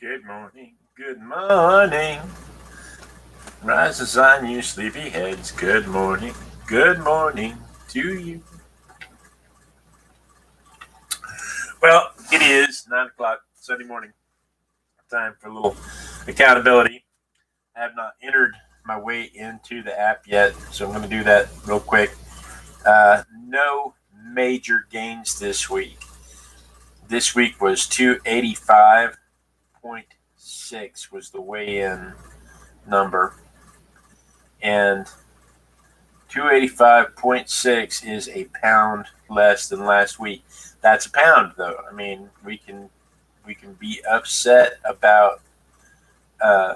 Good morning, good morning. Rises on you sleepy heads. Good morning to you. Well, it is 9 o'clock Sunday morning. Time for a little accountability. I have not entered my way into the app yet, so I'm going to do that real quick. No major gains this week. This week was 285.6 was the weigh-in number, and 285.6 is a pound less than last week. That's a pound, though. I mean, we can be upset about uh,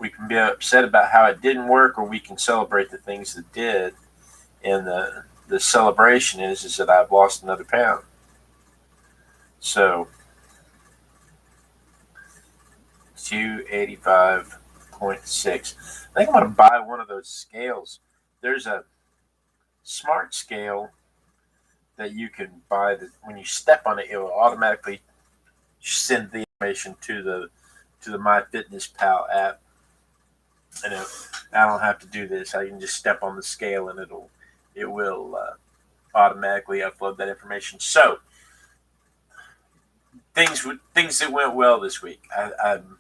how it didn't work, or we can celebrate the things that did. And the celebration is that I've lost another pound. So 285.6. I think I'm gonna buy one of those scales. There's a smart scale that you can buy that when you step on it, it will automatically send the information to the MyFitnessPal app, and I don't have to do this. I can just step on the scale, and it will automatically upload that information. So things that went well this week. I'm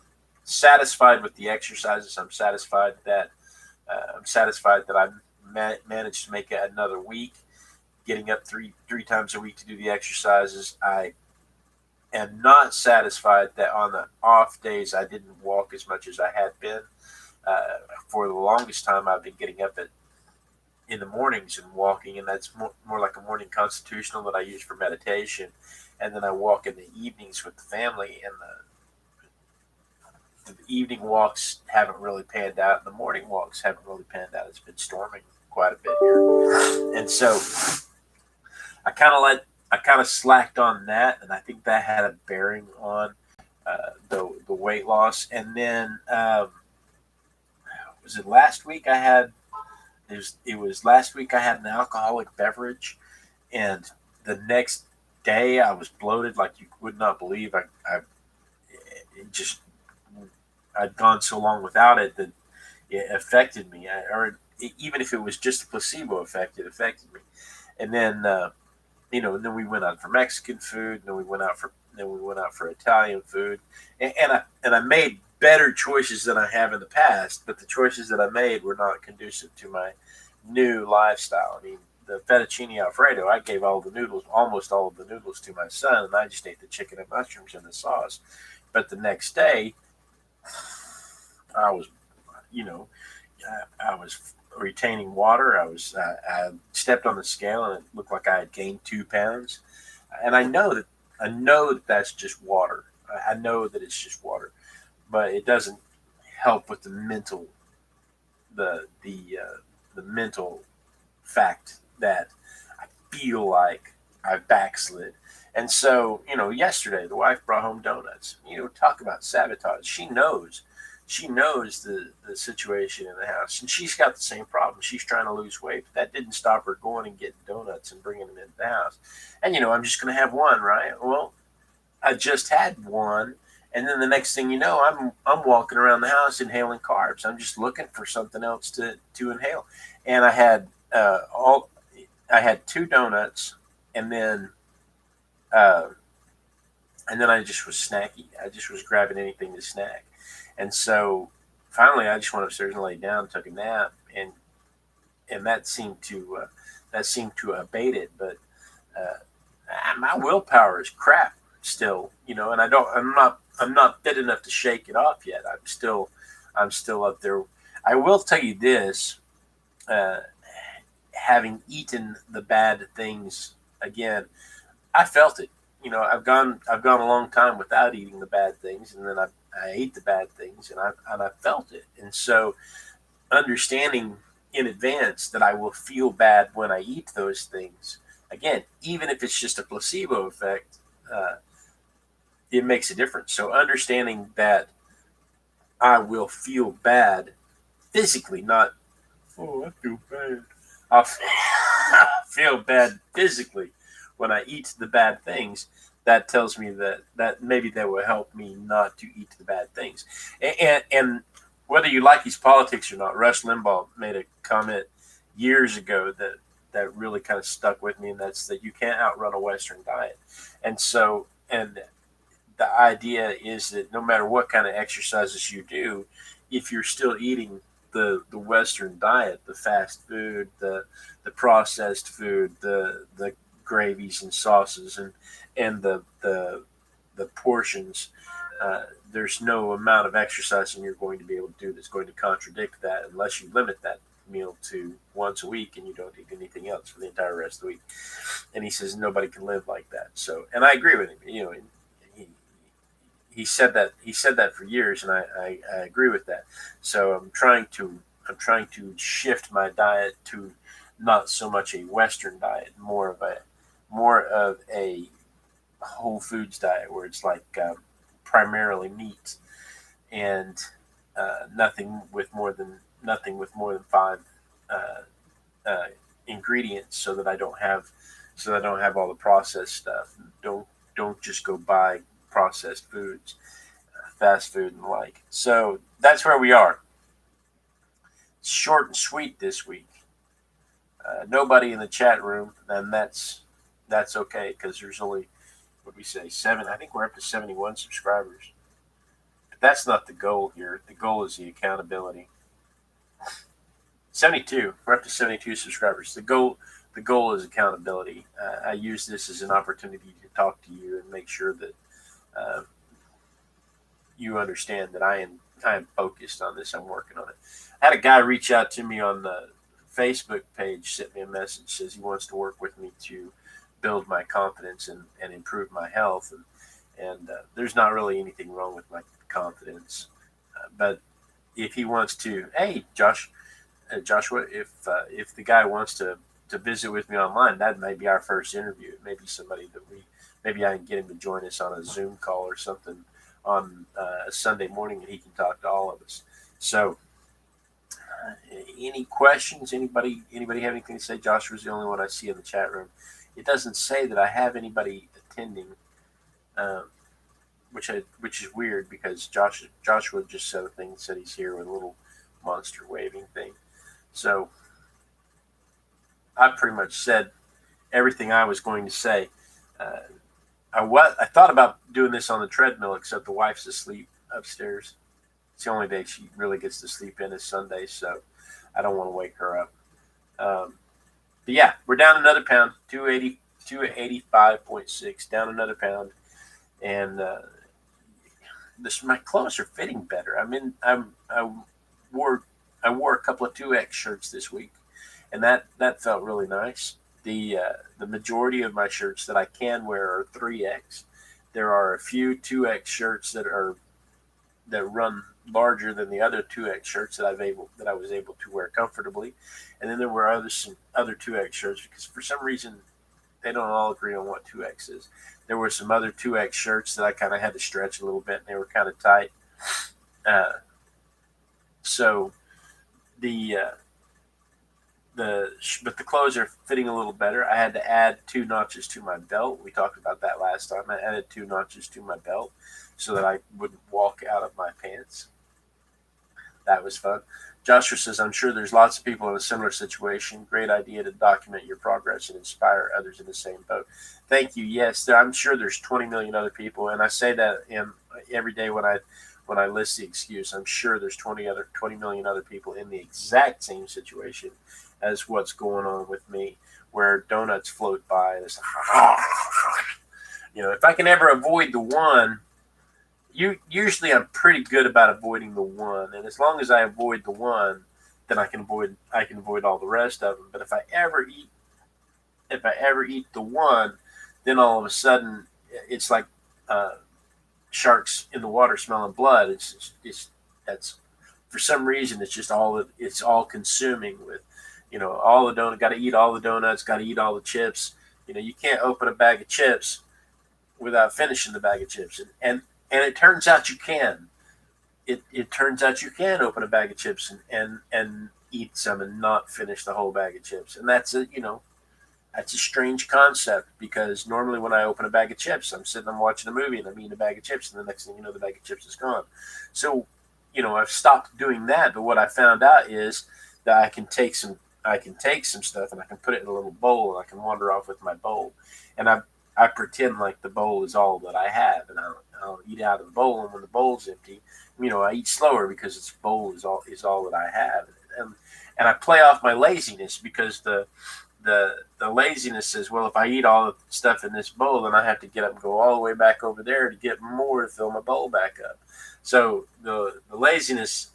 satisfied with the exercises. I'm satisfied that I managed to make it another week, getting up three times a week to do the exercises. I am not satisfied that on the off days I didn't walk as much as I had been. For the longest time, I've been getting up in the mornings and walking, and that's more like a morning constitutional that I use for meditation. And then I walk in the evenings with the family, and the evening walks haven't really panned out, and the morning walks haven't really panned out. It's been storming quite a bit here, and so I kind of slacked on that, and I think that had a bearing on the weight loss. And then was it last week I had it was last week I had an alcoholic beverage, and the next day I was bloated like you would not believe. I it just I'd gone so long without it that it affected me, even if it was just a placebo effect, it affected me. And then we went out for Mexican food, and then we went out for Italian food, and I made better choices than I have in the past, but the choices that I made were not conducive to my new lifestyle. I mean, the fettuccine alfredo, I gave almost all of the noodles to my son, and I just ate the chicken and mushrooms and the sauce. But the next day, I was, you know, I was retaining water. I stepped on the scale, and it looked like I had gained 2 pounds. And I know that that's just water. I know that it's just water, but it doesn't help with the mental fact that I feel like I backslid. And so, yesterday the wife brought home donuts. Talk about sabotage. She knows the situation in the house, and she's got the same problem. She's trying to lose weight, but that didn't stop her going and getting donuts and bringing them into the house. And I'm just going to have one, right? Well, I just had one, and then the next thing you know, I'm walking around the house inhaling carbs. I'm just looking for something else to inhale, and I had 2 donuts, and then uh, I just was snacky. I just was grabbing anything to snack, and so finally I just went upstairs and laid down, took a nap, and that seemed to abate it, but uh, my willpower is crap still, and I'm not fit enough to shake it off yet. I'm still up there. I will tell you this: uh, having eaten the bad things again, I felt it. I've gone a long time without eating the bad things, and then I ate the bad things, and I felt it. And so, understanding in advance that I will feel bad when I eat those things again, even if it's just a placebo effect, uh, it makes a difference. So, understanding that I will feel bad physically, not I feel bad. I'll feel bad physically when I eat the bad things. that tells me that maybe that will help me not to eat the bad things. And whether you like his politics or not, Rush Limbaugh made a comment years ago that really kind of stuck with me, and that's that you can't outrun a Western diet. And so, and the idea is that no matter what kind of exercises you do, if you're still eating the Western diet, the fast food, the processed food, the gravies and sauces, and the portions, there's no amount of exercising you're going to be able to do that's going to contradict that, unless you limit that meal to once a week and you don't eat anything else for the entire rest of the week. And he says nobody can live like that. So, and I agree with him. He, he said that for years, and I agree with that. So I'm trying to shift my diet to not so much a Western diet, more of a whole foods diet where it's like primarily meat and nothing with more than five uh, ingredients, so that I don't have all the processed stuff. Don't just go buy processed foods, fast food and the like. So that's where we are. Short and sweet this week. Nobody in the chat room, and that's okay because there's only what we say seven. I think we're up to 71 subscribers. But that's not the goal here. The goal is the accountability. 72. We're up to 72 subscribers. The goal is accountability. I use this as an opportunity to talk to you and make sure that uh, you understand that I am focused on this. I'm working on it. I had a guy reach out to me on the Facebook page, sent me a message, says he wants to work with me to build my confidence and improve my health. And there's not really anything wrong with my confidence. But if he wants to, hey, Joshua, if the guy wants to visit with me online, that may be our first interview. It may be somebody that maybe I can get him to join us on a Zoom call or something on a Sunday morning, and he can talk to all of us. So, any questions? Anybody have anything to say? Joshua's the only one I see in the chat room. It doesn't say that I have anybody attending, which is weird because Joshua just said a thing, said he's here with a little monster waving thing. So I pretty much said everything I was going to say. I thought about doing this on the treadmill, except the wife's asleep upstairs. It's the only day she really gets to sleep in is Sunday, so I don't want to wake her up. But yeah, we're down another pound, 285.6, down another pound, and my clothes are fitting better. I wore a couple of 2X shirts this week, and that felt really nice. The majority of my shirts that I can wear are 3X. There are a few 2X shirts that run larger than the other 2X shirts that I was able to wear comfortably, and then there were some other 2X shirts because for some reason they don't all agree on what 2X is. There were some other 2X shirts that I kind of had to stretch a little bit, and they were kind of tight. So but the clothes are fitting a little better. I had to add 2 notches to my belt. We talked about that last time. I added 2 notches to my belt so that I wouldn't walk out of my pants. That was fun. Joshua says, I'm sure there's lots of people in a similar situation. Great idea to document your progress and inspire others in the same boat. Thank you. Yes, I'm sure there's 20 million other people, and I say that every day when I list the excuse. I'm sure there's 20 million other people in the exact same situation as what's going on with me, where donuts float by and it's if I can ever avoid the one, usually I'm pretty good about avoiding the one, and as long as I avoid the one, then I can avoid all the rest of them. But if I ever eat the one, then all of a sudden it's like sharks in the water smelling blood. That's for some reason it's all consuming with all the donuts. Got to eat all the donuts. Got to eat all the chips. You can't open a bag of chips without finishing the bag of chips, and it turns out you can. It turns out you can open a bag of chips and eat some and not finish the whole bag of chips, and that's That's a strange concept because normally when I open a bag of chips, I'm watching a movie and I'm eating a bag of chips, and the next thing you know, the bag of chips is gone. So, I've stopped doing that. But what I found out is that I can take some stuff and I can put it in a little bowl and I can wander off with my bowl, and I pretend like the bowl is all that I have, and I'll eat out of the bowl. And when the bowl's empty, I eat slower because its bowl is all that I have, and I play off my laziness because the laziness says, well, if I eat all the stuff in this bowl, then I have to get up and go all the way back over there to get more to fill my bowl back up. So the laziness,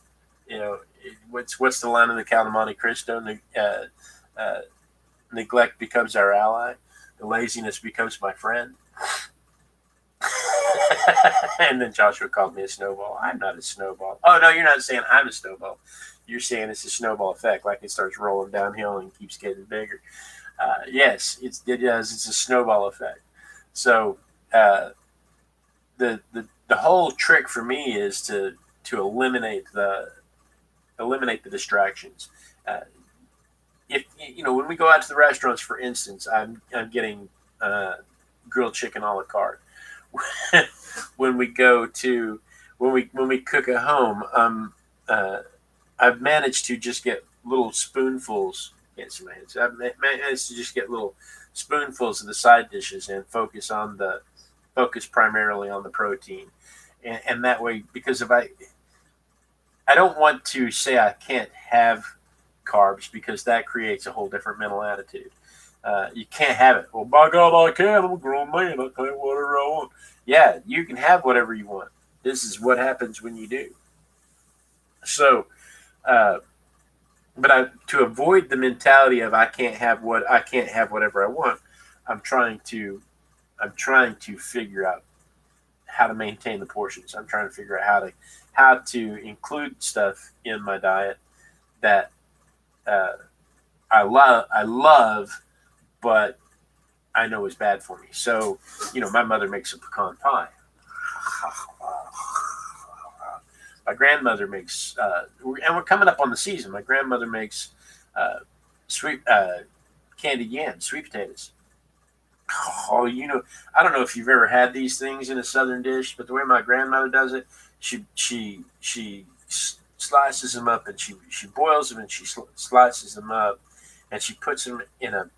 what's the line in the Count of Monte Cristo? Neglect becomes our ally. The laziness becomes my friend. And then Joshua called me a snowball. I'm not a snowball. Oh, no, you're not saying I'm a snowball. You're saying it's a snowball effect, like it starts rolling downhill and keeps getting bigger. Yes, it does. It's a snowball effect. So the whole trick for me is to eliminate the distractions. If when we go out to the restaurants, for instance, I'm getting grilled chicken a la carte. when we go to when we cook at home, I've managed to just get little spoonfuls. Can't see my hands. I've managed to just get little spoonfuls of the side dishes and focus primarily on the protein, and that way, because if I don't want to say I can't have carbs because that creates a whole different mental attitude. You can't have it. Well, by God, I can. I'm a grown man. I can have whatever I want. Yeah, you can have whatever you want. This is what happens when you do. So, to avoid the mentality of I can't have whatever I want, I'm trying to figure out how to maintain the portions. I'm trying to figure out how to include stuff in my diet that I love, but I know is bad for me. So, my mother makes a pecan pie. My grandmother makes, and we're coming up on the season. My grandmother makes sweet candied yams, sweet potatoes. Oh, I don't know if you've ever had these things in a southern dish, but the way my grandmother does it, she slices them up and she boils them and she slices them up and she puts them in a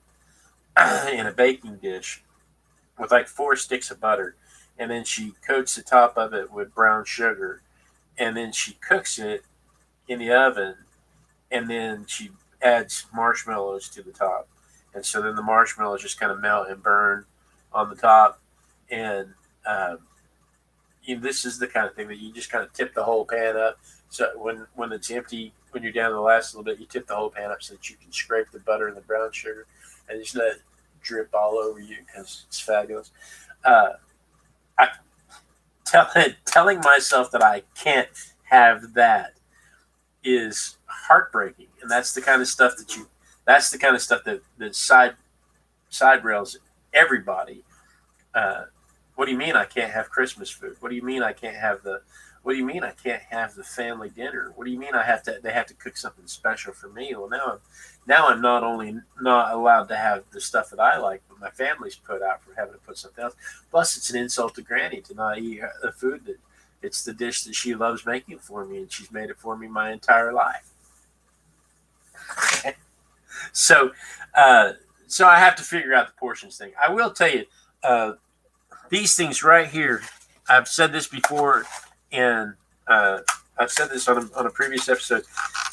in a baking dish with like 4 sticks of butter, and then she coats the top of it with brown sugar, and then she cooks it in the oven, and then she adds marshmallows to the top, and so then the marshmallows just kind of melt and burn on the top, and this is the kind of thing that you just kind of tip the whole pan up. So when it's empty, when you're down to the last little bit, you tip the whole pan up so that you can scrape the butter and the brown sugar, and just let it drip all over you because it's fabulous. I telling myself that I can't have that is heartbreaking, and that's the kind of stuff that side rails everybody. What do you mean I can't have Christmas food? What do you mean I can't have the family dinner? What do you mean they have to cook something special for me? Well, now I'm not only not allowed to have the stuff that I like, but my family's put out for having to put something else. Plus, it's an insult to Granny to not eat the food that it's the dish that she loves making for me, and she's made it for me my entire life. So I have to figure out the portions thing. I will tell you, these things right here, I've said this before, and I've said this on a previous episode.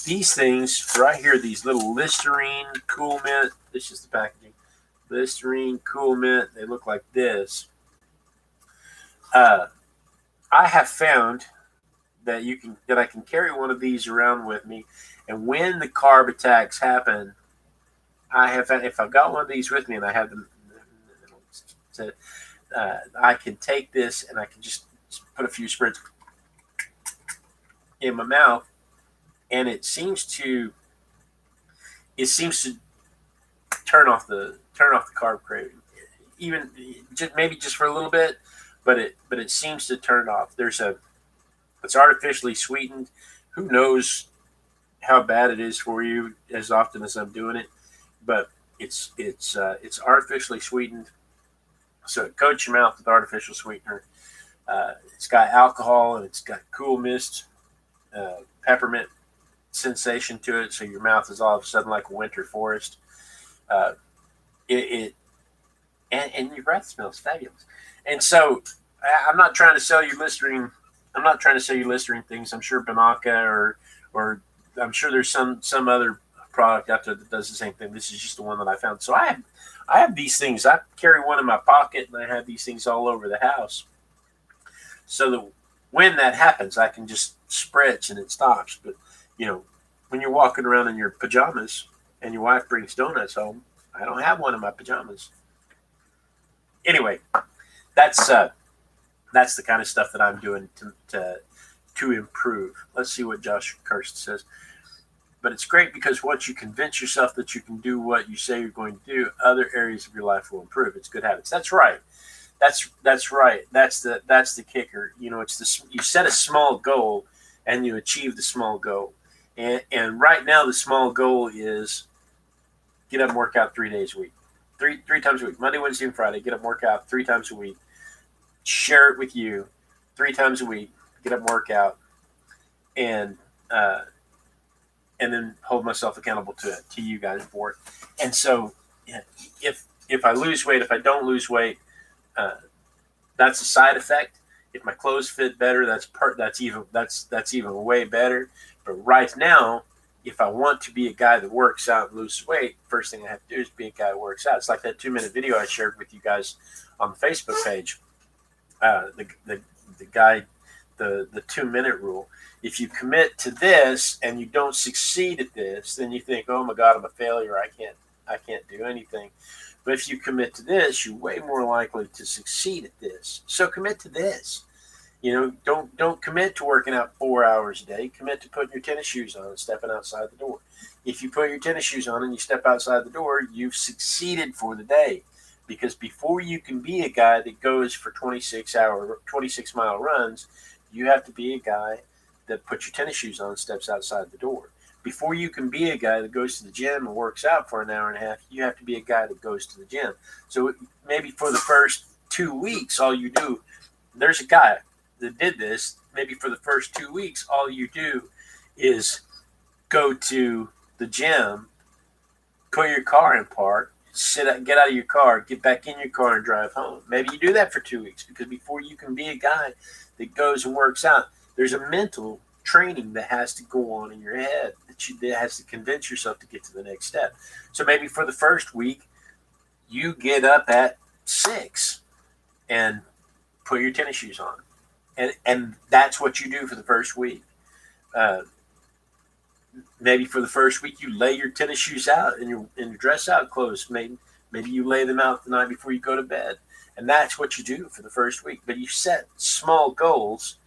These things right here, these little Listerine Cool Mint, this is the packaging, Listerine Cool Mint, they look like this. I have found that I can carry one of these around with me, and when the carb attacks happen, if I've got one of these with me and I have them, I can take this and I can just put a few spritz in my mouth, and it seems to turn off the carb craving, even maybe just for a little bit, but it seems to turn off. It's artificially sweetened. Who knows how bad it is for you as often as I'm doing it, but It's artificially sweetened, so it coats your mouth with artificial sweetener. It's got alcohol and it's got cool mist, peppermint sensation to it, so your mouth is all of a sudden like a winter forest. Uh, it and your breath smells fabulous. And so I'm not trying to sell you Listerine. I'm not trying to sell you Listerine things. I'm sure Banaka or I'm sure there's some other product out there that does the same thing. This is just the one that I found. So I have these things. I carry one in my pocket, and I have these things all over the house, so that when that happens, I can just spritz and it stops. But when you're walking around in your pajamas and your wife brings donuts home, I don't have one in my pajamas. Anyway, that's the kind of stuff that I'm doing to improve. Let's see what Josh Kirsten says. But it's great because once you convince yourself that you can do what you say you're going to do, other areas of your life will improve. It's good habits. That's right. That's right. That's the kicker. It's you set a small goal and you achieve the small goal. And right now the small goal is get up and work out 3 days a week. Three times a week. Monday, Wednesday, and Friday. Get up and work out 3 times a week. Share it with you 3 times a week. Get up and work out. And then hold myself accountable to you guys for it. And so if I lose weight, if I don't lose weight, that's a side effect. If my clothes fit better, that's even way better. But right now, if I want to be a guy that works out and loses weight, first thing I have to do is be a guy that works out. It's like that 2-minute video I shared with you guys on the Facebook page. The guy, the 2-minute rule. If you commit to this and you don't succeed at this, then you think, oh my God, I'm a failure. I can't do anything. But if you commit to this, you're way more likely to succeed at this. So commit to this. Don't commit to working out 4 hours a day. Commit to putting your tennis shoes on and stepping outside the door. If you put your tennis shoes on and you step outside the door, you've succeeded for the day. Because before you can be a guy that goes for 26-mile runs, you have to be a guy that puts your tennis shoes on and steps outside the door. Before you can be a guy that goes to the gym and works out for an hour and a half, you have to be a guy that goes to the gym. So maybe for the first 2 weeks, all you do, there's a guy that did this. Maybe for the first 2 weeks, all you do is go to the gym, put your car in park, get out of your car, get back in your car and drive home. Maybe you do that for 2 weeks, because before you can be a guy that goes and works out, there's a mental training that has to go on in your head that has to convince yourself to get to the next step. So maybe for the first week, you get up at 6 and put your tennis shoes on. And that's what you do for the first week. Maybe for the first week, you lay your tennis shoes out and your dress out clothes. Maybe you lay them out the night before you go to bed. And that's what you do for the first week. But you set small goals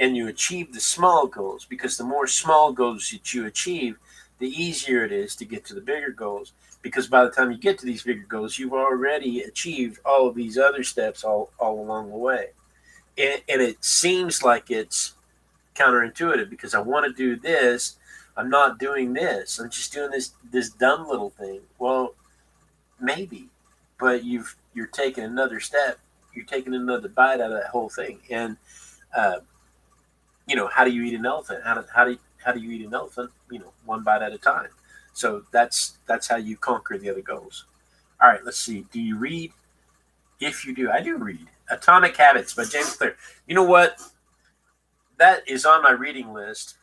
and you achieve the small goals, because the more small goals that you achieve, the easier it is to get to the bigger goals. Because by the time you get to these bigger goals, you've already achieved all of these other steps all along the way. And it seems like it's counterintuitive, because I want to do this. I'm not doing this. I'm just doing this dumb little thing. Well, maybe, but you're taking another step. You're taking another bite out of that whole thing. And how do you eat an elephant? How do you eat an elephant? One bite at a time. So that's how you conquer the other goals. All right, let's see. Do you read? If you do, I do read. Atomic Habits by James Clear. You know what? That is on my reading list.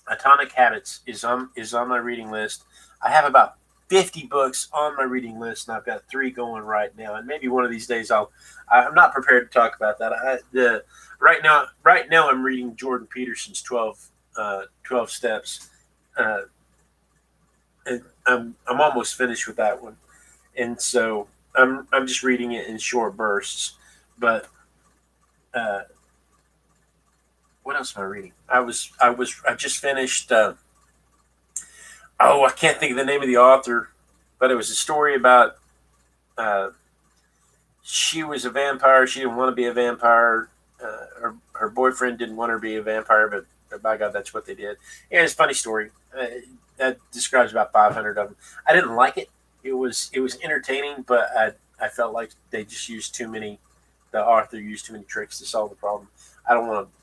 Atomic Habits is on my reading list. I have about 50 books on my reading list, and I've got 3 going right now. And maybe one of these days I'm not prepared to talk about that. Right now I'm reading Jordan Peterson's 12 Steps. And I'm almost finished with that one, and so I'm just reading it in short bursts. But what else am I reading? I just finished. I can't think of the name of the author, but it was a story about. She was a vampire. She didn't want to be a vampire. Her boyfriend didn't want her to be a vampire, but by God, that's what they did. And it's a funny story. That describes about 500 of them. I didn't like it. it was entertaining, but I felt like they just used too many. The author used too many tricks to solve the problem. I don't want to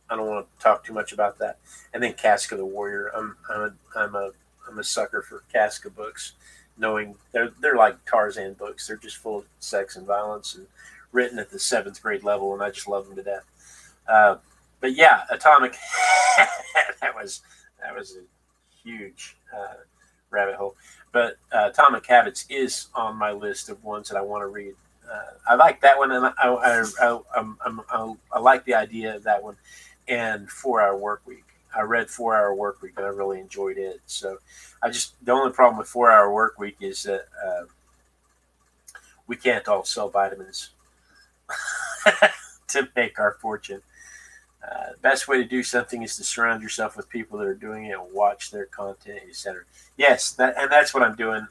I don't want to talk too much about that. And then Casca the Warrior. I'm a sucker for Casca books, knowing they're like Tarzan books. They're just full of sex and violence and written at the seventh grade level, and I just love them to death. Uh, but yeah, Atomic. that was a huge rabbit hole. But Atomic Habits is on my list of ones that I want to read. I like that one, and I like the idea of that one. And 4 Hour Work Week. I read 4 Hour Work Week, and I really enjoyed it. So the only problem with 4 Hour Work Week is that we can't all sell vitamins to make our fortune. The best way to do something is to surround yourself with people that are doing it and watch their content, etc. Yes, that's what I'm doing.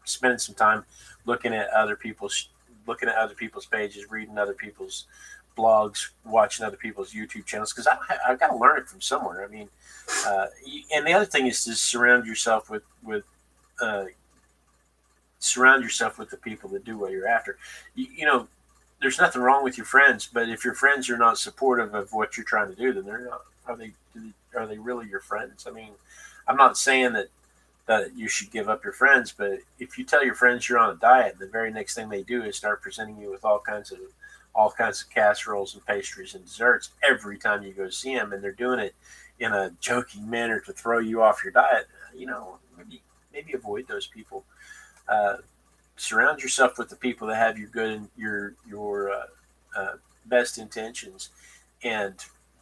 Spending some time looking at other people's pages, reading other people's blogs, watching other people's YouTube channels, because I've got to learn it from somewhere. I mean, and the other thing is to uh, surround yourself with the people that do what you're after. You know, there's nothing wrong with your friends, but if your friends are not supportive of what you're trying to do, then they're not. Are they really your friends? I mean, I'm not saying that you should give up your friends, but if you tell your friends you're on a diet, the very next thing they do is start presenting you with all kinds of casseroles and pastries and desserts every time you go see them, and they're doing it in a joking manner to throw you off your diet. Maybe avoid those people. Uh, Surround yourself with the people that have your best intentions, and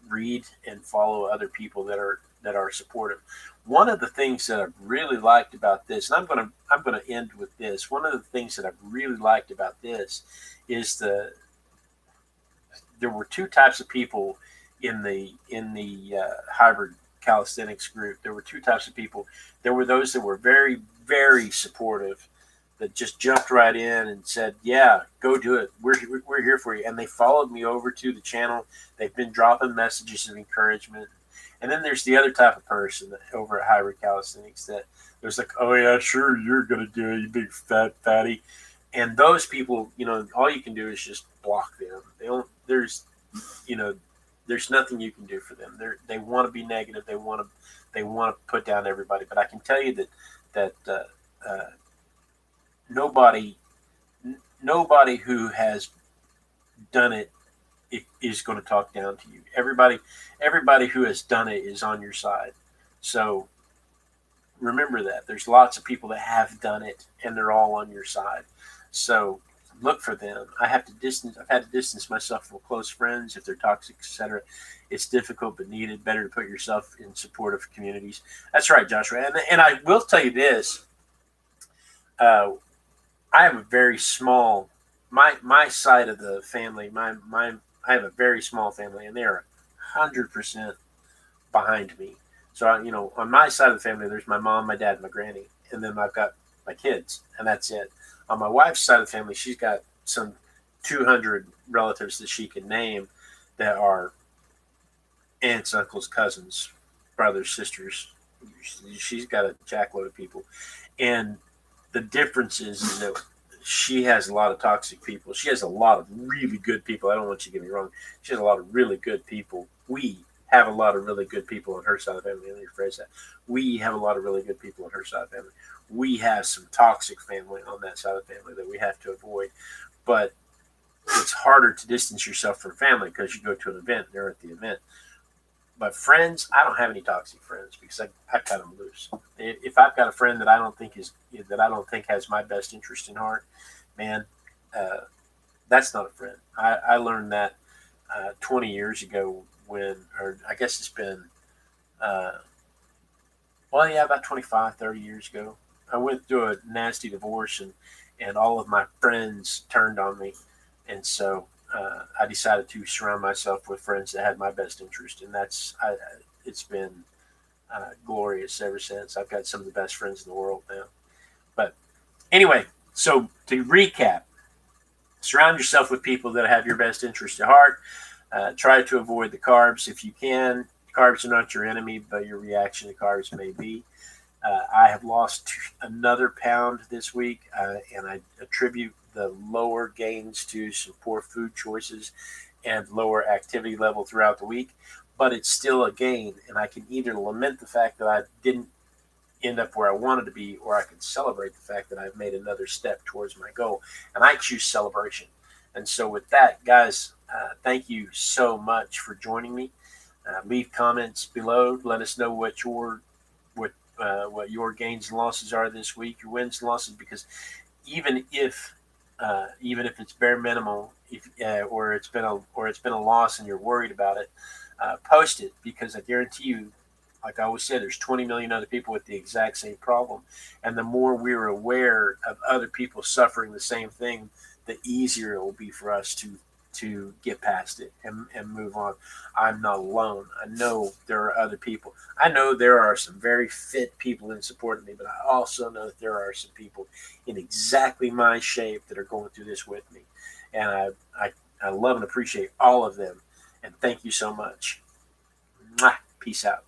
read and follow other people that are supportive. One of the things that I've really liked about this, and I'm gonna end with this. One of the things that I've really liked about this is there were two types of people in the hybrid calisthenics group. There were two types of people. There were those that were very, very supportive, that just jumped right in and said, "Yeah, go do it. We're here for you." And they followed me over to the channel. They've been dropping messages of encouragement. And then there's the other type of person over at Hybrid Calisthenics that there's like, "Oh yeah, sure, you're gonna do it, you big fat fatty." And those people, all you can do is just block them. They don't. You know, there's nothing you can do for them. They want to be negative. They want to put down everybody. But I can tell you that nobody nobody who has done it is going to talk down to you. Everybody who has done it is on your side. So remember that there's lots of people that have done it, and they're all on your side. So look for them. I've had to distance myself from close friends if they're toxic, etc. It's difficult but needed. Better to put yourself in supportive communities. That's right, Joshua. And I will tell you this. Uh, I have a very small my side of the family. My I have a very small family, and they are 100% behind me. So on my side of the family, there's my mom, my dad, and my granny, and then I've got my kids, and that's it. On my wife's side of the family, she's got some 200 relatives that she can name that are aunts, uncles, cousins, brothers, sisters. She's got a jackload of people, and the difference is that she has a lot of toxic people. She has a lot of really good people. I don't want you to get me wrong. She has a lot of really good people. We have a lot of really good people on her side of the family. Let me rephrase that. We have a lot of really good people on her side of the family. We have some toxic family on that side of the family that we have to avoid. But it's harder to distance yourself from family because you go to an event, they're at the event. But friends, I don't have any toxic friends because I cut them loose. If I've got a friend that I don't think has my best interest in heart, man, uh, that's not a friend. I learned that 20 years ago or I guess it's been, uh, well, yeah, about 25, 30 years ago. I went through a nasty divorce, and all of my friends turned on me, and so I decided to surround myself with friends that had my best interest, and it's been glorious ever since. I've got some of the best friends in the world now. But anyway, so to recap, surround yourself with people that have your best interest at heart. Try to avoid the carbs if you can. Carbs are not your enemy, but your reaction to carbs may be. I have lost another pound this week, and I attribute the lower gains to some poor food choices and lower activity level throughout the week. But it's still a gain, and I can either lament the fact that I didn't end up where I wanted to be, or I can celebrate the fact that I've made another step towards my goal. And I choose celebration. And so, with that, guys, thank you so much for joining me. Leave comments below. Let us know what your gains and losses are this week, your wins and losses, because even if it's bare minimal, or it's been a loss and you're worried about it, post it, because I guarantee you, like I always said, there's 20 million other people with the exact same problem, and the more we're aware of other people suffering the same thing, the easier it will be for us to get past it and move on. I'm not alone. I know there are other people. I know there are some very fit people in support of me, but I also know that there are some people in exactly my shape that are going through this with me. And I love and appreciate all of them. And thank you so much. Mwah. Peace out.